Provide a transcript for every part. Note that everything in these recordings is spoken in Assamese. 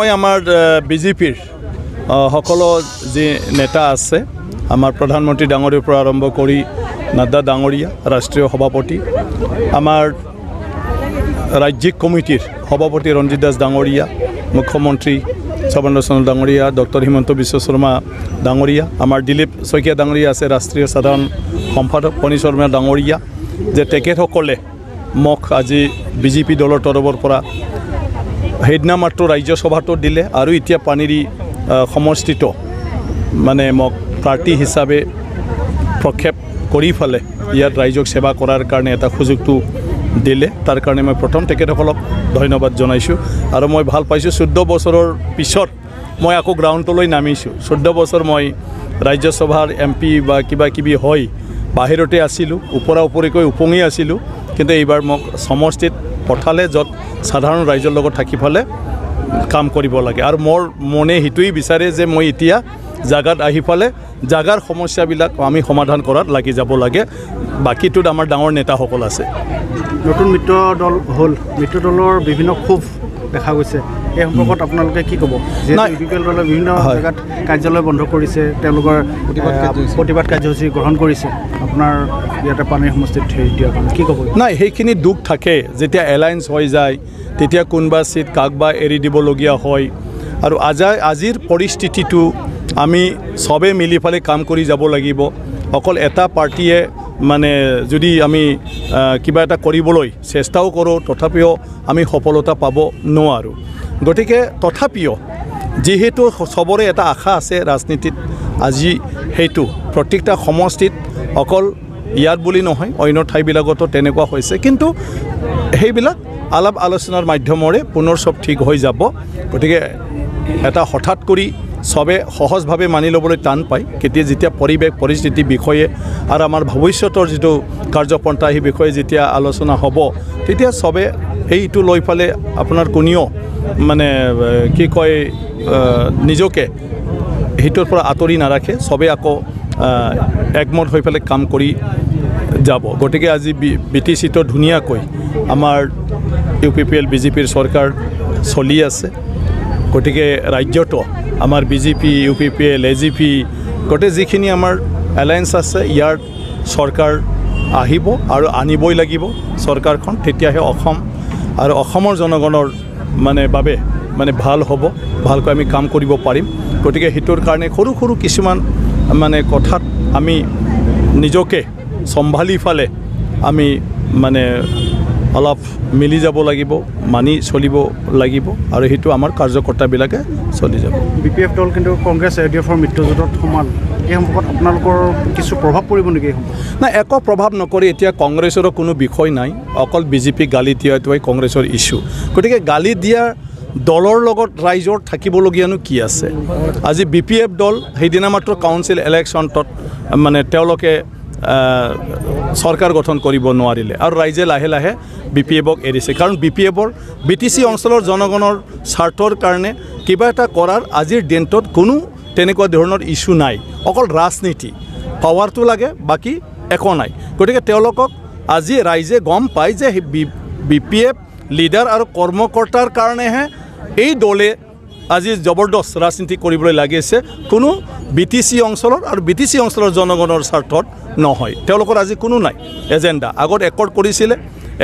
মই আমাৰ বিজেপিৰ সকলো যি নেতা আছে আমাৰ প্ৰধানমন্ত্ৰী ডাঙৰীয়াৰ পৰা আৰম্ভ কৰি নাড্ডা ডাঙৰীয়া ৰাষ্ট্ৰীয় সভাপতি আমাৰ ৰাজ্যিক কমিটিৰ সভাপতি ৰঞ্জিত দাস ডাঙৰীয়া মুখ্যমন্ত্ৰী সৰ্বানন্দ সোণোৱাল ডাঙৰীয়া ডক্টৰ হিমন্ত বিশ্ব শৰ্মা ডাঙৰীয়া আমাৰ দিলীপ শইকীয়া ডাঙৰীয়া আছে ৰাষ্ট্ৰীয় সাধাৰণ সম্পাদক ফণী শৰ্মা ডাঙৰীয়া যে তেখেতসকলে মোক আজি বিজেপি দলৰ তৰফৰ পৰা সেইদিনা মাত্ৰ ৰাজ্য সভাটো দিলে আৰু এতিয়া পানীৰী সমষ্টিত মানে মোক প্ৰাৰ্থী হিচাপে প্ৰক্ষেপ কৰি ফেলে ইয়াত ৰাইজক সেৱা কৰাৰ কাৰণে এটা সুযোগটো দিলে তাৰ কাৰণে মই প্ৰথম তেখেতসকলক ধন্যবাদ জনাইছোঁ আৰু মই ভাল পাইছোঁ 14 বছৰৰ পিছত মই আকৌ গ্ৰাউণ্ডলৈ নামিছোঁ 14 বছৰ মই ৰাজ্যসভাৰ এমপি বা কিবা কিবি হয় বাহিৰতে আছিলোঁ ওপৰা ওপৰিকৈ উপঙি আছিলোঁ কিন্তু এইবাৰ মোক সমষ্টিত পঠালে য'ত সাধাৰণ ৰাইজৰ লগত থাকি ফেলে কাম কৰিব লাগে আৰু মোৰ মনে সেইটোৱেই বিচাৰে যে মই এতিয়া জাগাত আহি ফেলে জাগাৰ সমস্যাবিলাক আমি সমাধান কৰাত লাগি যাব লাগে বাকীটোত আমাৰ ডাঙৰ নেতাসকল আছে নতুন মিত্ৰ দল হ'ল মিত্ৰ দলৰ বিভিন্ন ক্ষোভ দেখা গৈছে এই সম্পৰ্কত আপোনালোকে কি ক'ব যে ইউপিপিএল দলে বিভিন্ন জেগাত কাৰ্যালয় বন্ধ কৰিছে তেওঁলোকৰ প্ৰতিবাদ কাৰ্যসূচী গ্ৰহণ কৰিছে আপোনাৰ ইয়াতে পানীৰ সমষ্টিত দিয়াৰ কাৰণে কি ক'ব নাই সেইখিনি দুখ থাকে যেতিয়া এলায়েন্স হৈ যায় তেতিয়া কোনোবা চিট কাক বা এৰি দিবলগীয়া হয় আৰু আজিৰ পৰিস্থিতিটো আমি সবে মিলি ফেলে কাম কৰি যাব লাগিব অকল এটা পাৰ্টিয়ে মানে যদি আমি কিবা এটা কৰিবলৈ চেষ্টাও কৰোঁ তথাপিও আমি সফলতা পাব নোৱাৰোঁ গতিকে তথাপিও যিহেতু সবৰে এটা আশা আছে ৰাজনীতিত আজি সেইটো প্ৰত্যেকটা সমষ্টিত অকল ইয়াত বুলি নহয় অন্য ঠাইবিলাকতো তেনেকুৱা হৈছে কিন্তু সেইবিলাক আলাপ আলোচনাৰ মাধ্যমেৰে পুনৰ সব ঠিক হৈ যাব গতিকে এটা হঠাৎ কৰি সবে সহজভাৱে মানি ল'বলৈ টান পায় কেতিয়া যেতিয়া পৰিৱেশ পৰিস্থিতি বিষয়ে আৰু আমাৰ ভৱিষ্যতৰ যিটো কাৰ্যপন্থা সেই বিষয়ে যেতিয়া আলোচনা হ'ব তেতিয়া সবে সেইটো লৈ ফালে আপোনাৰ কোনেও মানে কি কয় নিজকে সেইটোৰ পৰা আঁতৰি নাৰাখে সবে আকৌ একমত হৈ পেলাই কাম কৰি যাব গতিকে আজি BTCটো ধুনীয়াকৈ আমাৰ UPPL বিজেপিৰ চৰকাৰ চলি আছে গতিকে ৰাজ্যটো আমাৰ বিজেপি UPPL AGP গোটেই যিখিনি আমাৰ এলায়েন্স আছে ইয়াৰ চৰকাৰ আহিব আৰু আনিবই লাগিব চৰকাৰখন তেতিয়াহে অসম আৰু অসমৰ জনগণৰ বাবে ভাল হ'ব ভালকৈ আমি কাম কৰিব পাৰিম গতিকে সেইটোৰ কাৰণে সৰু সৰু কিছুমান কথাত আমি নিজকে চম্ভালি ফালে আমি অলপ মিলি যাব লাগিব মানি চলিব লাগিব আৰু সেইটো আমাৰ কাৰ্যকৰ্তাবিলাকে চলি যাব BPF দল কিন্তু কংগ্ৰেছ ADFৰ মিত্ৰজোঁটত সমান এই সম্পৰ্কত আপোনালোকৰ কিছু প্ৰভাৱ পৰিব নেকি নাই একো প্ৰভাৱ নকৰি এতিয়া কংগ্ৰেছৰো কোনো বিষয় নাই অকল বিজেপি গালি দিয়াটোৱে কংগ্ৰেছৰ ইছ্যু গতিকে গালি দিয়াৰ দলৰ লগত ৰাইজৰ থাকিবলগীয়ানো কি আছে আজি BPF দল সেইদিনা মাত্ৰ কাউন্সিল ইলেকশ্যনটোত তেওঁলোকে চৰকাৰ গঠন কৰিব নোৱাৰিলে আৰু ৰাইজে লাহে লাহে BPFক এৰিছে কাৰণ BPFৰ BTC অঞ্চলৰ জনগণৰ স্বাৰ্থৰ কাৰণে কিবা এটা কৰাৰ আজিৰ দিনটোত কোনো তেনেকুৱা ধৰণৰ ইছ্যু নাই অকল ৰাজনীতি পাৱাৰটো লাগে বাকী একো নাই গতিকে তেওঁলোকক আজি ৰাইজে গম পায় যে BPF লিডাৰ আৰু কৰ্মকৰ্তাৰ কাৰণেহে এই দলে আজি জবৰদস্ত ৰাজনীতি কৰিবলৈ লাগিছে কোনো BTC অঞ্চলৰ আৰু BTC অঞ্চলৰ জনগণৰ স্বাৰ্থত নহয় তেওঁলোকৰ আজি কোনো নাই এজেণ্ডা আগত একৰ্ড কৰিছিলে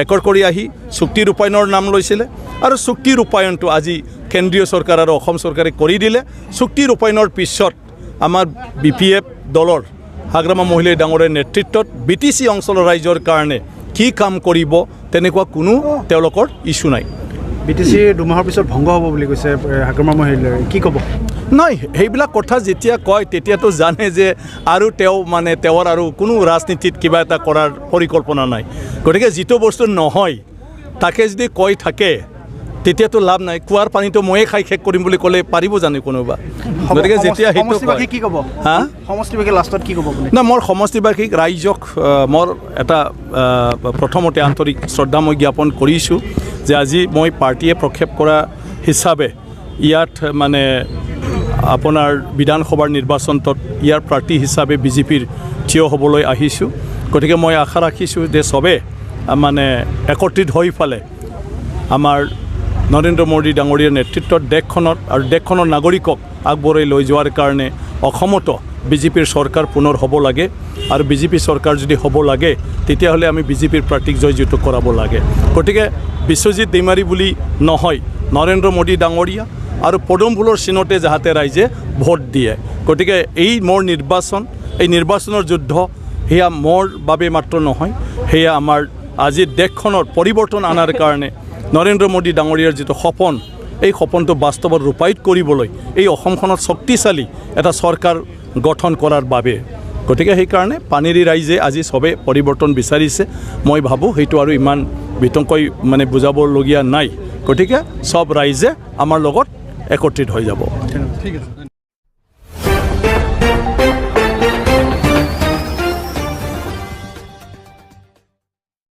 একৰ্ড কৰি আহি চুক্তি ৰূপায়ণৰ নাম লৈছিলে আৰু চুক্তি ৰূপায়ণটো আজি কেন্দ্ৰীয় চৰকাৰ আৰু অসম চৰকাৰে কৰি দিলে চুক্তি ৰূপায়ণৰ পিছত আমাৰ BPF দলৰ হাগ্ৰামা মহিলাই ডাঙৰীয়াৰ নেতৃত্বত BTC অঞ্চলৰ ৰাইজৰ কাৰণে কি কাম কৰিব তেনেকুৱা কোনো তেওঁলোকৰ ইছ্যু নাই BTC দুমাহৰ পিছত ভংগ হ'ব বুলি কৈছে হাগ্ৰামা মহিলাই কি ক'ব নাই সেইবিলাক কথা যেতিয়া কয় তেতিয়াতো জানে যে আৰু তেওঁৰ আৰু কোনো ৰাজনীতিত কিবা এটা কৰাৰ পৰিকল্পনা নাই গতিকে যিটো বস্তু নহয় তাকে যদি কৈ থাকে তেতিয়াতো লাভ নাই কুৱাৰ পানীটো ময়ে খাই শেষ কৰিম বুলি ক'লে পাৰিব জানে কোনোবা গতিকে যেতিয়া সেইটো কি ক'ব সমষ্টিবাসী লাষ্টত কি ক'ব না মোৰ সমষ্টিবাসীক ৰাইজক মোৰ এটা প্ৰথমতে আন্তৰিক শ্ৰদ্ধা মই জ্ঞাপন কৰিছোঁ যে আজি মই পাৰ্টীয়ে প্ৰক্ষেপ কৰা হিচাপে ইয়াত আপোনাৰ বিধানসভাৰ নিৰ্বাচনটোত ইয়াৰ প্ৰাৰ্থী হিচাপে বিজেপিৰ থিয় হ'বলৈ আহিছোঁ গতিকে মই আশা ৰাখিছোঁ যে সবে একত্ৰিত হৈ ফালে আমাৰ নৰেন্দ্ৰ মোদী ডাঙৰীয়াৰ নেতৃত্বত দেশখনত আৰু দেশখনৰ নাগৰিকক আগবঢ়াই লৈ যোৱাৰ কাৰণে অসমতো বিজেপিৰ চৰকাৰ পুনৰ হ'ব লাগে আৰু বিজেপি চৰকাৰ যদি হ'ব লাগে তেতিয়াহ'লে আমি বিজেপিৰ প্ৰাৰ্থীক জয়যুক্ত কৰাব লাগে গতিকে বিশ্বজিৎ দৈমাৰী বুলি নহয় নৰেন্দ্ৰ মোদী ডাঙৰীয়া আৰু পদুম ফুলৰ চিনতে যাহাতে ৰাইজে ভোট দিয়ে গতিকে এই মোৰ নিৰ্বাচন এই নিৰ্বাচনৰ যুদ্ধ সেয়া মোৰ বাবে মাত্ৰ নহয় সেয়া আমাৰ আজি দেশখনৰ পৰিৱৰ্তন আনাৰ কাৰণে নৰেন্দ্ৰ মোদী ডাঙৰীয়াৰ যিটো সপোন এই সপোনটো বাস্তৱত ৰূপায়িত কৰিবলৈ এই অসমখনত শক্তিশালী এটা চৰকাৰ গঠন কৰাৰ বাবে গতিকে সেইকাৰণে পানেৰী ৰাইজে আজি চবে পৰিৱৰ্তন বিচাৰিছে মই ভাবোঁ সেইটো আৰু ইমান বিতংকৈ মানে বুজাবলগীয়া নাই গতিকে চব ৰাইজে আমাৰ লগত একত্ৰিত হৈ যাব ঠিক আছে